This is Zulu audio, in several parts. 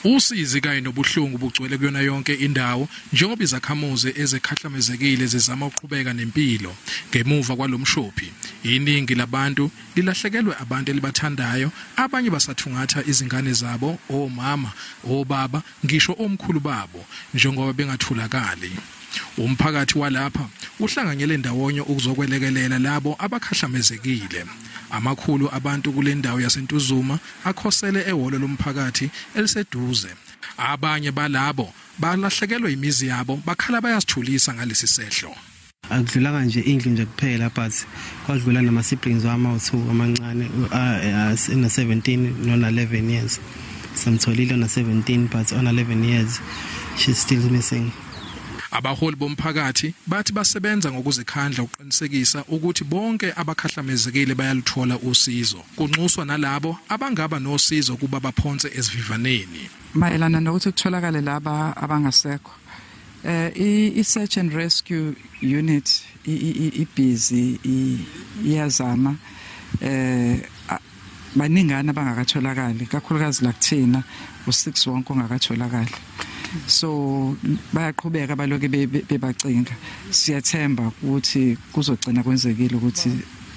Usizi kanye nobuhlungu bugcwele kuyona yonke indawo njengoba izakhamuzi ezikhahlamezekile zizama ukuqhubeka nempilo. Ngemuva kwalomshophi, iningi labantu lilahlekelwe abantu elibathandayo, abanye basathungatha izingane zabo, omama, obaba, ngisho omkhulu babo, njengoba bengathulakali. Umphakathi walapha uhlanganyele ndawonye ukuzokwelekelela labo abakhahlamezekile. Amakhulu abantu kule ndawo yaseNtuzuma akhosele ehholo lomphakathi eliseduze. Abanye balabo balahlekelwe imizi yabo bakhala bayasithulisa ngalesi sehlo. Akudlulanga nje indlu nje kuphela but kwadlula nama siblings wami awu2 amancane ina 17 nona 11 years. Samtholile na 17 but on 11 years she's still missing. Abaholi bomphakathi bathi basebenza ngokuzikhandla ukuqinisekisa ukuthi bonke abakhahlamezekile bayaluthola usizo. Kunxuswa nalabo abangaba nosizo kuba baphonse esivivaneni. Mayelana nokuthi kutholakale laba abangasekho. I-search and rescue unit ibusy iyazama baningana bangakatholakali kakhulukazi la kuthina u6 wonke ongakatholakali. So bayaqhubeka baloke bebacinga. Siyathemba ukuthi kuzogcina kwenzekile ukuthi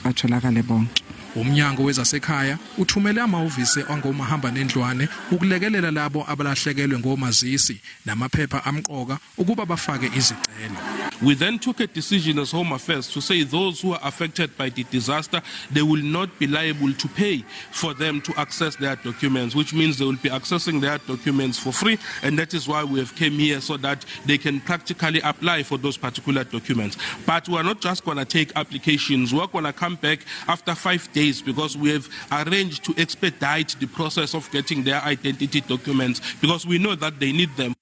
batholakale bonke. Umnyango wezasekhaya uthumele amahhovisi angomahamba nendlwane ukulekelela labo abalahlekelwe ngomazisi namaphepha amqoka ukuba bafake izicelo. We then took a decision as Home Affairs to say those who are affected by the disaster, they will not be liable to pay for them to access their documents, which means they will be accessing their documents for free, and that is why we have came here so that they can practically apply for those particular documents. But we are not just going to take applications. We are going to come back after 5 days because we have arranged to expedite the process of getting their identity documents because we know that they need them.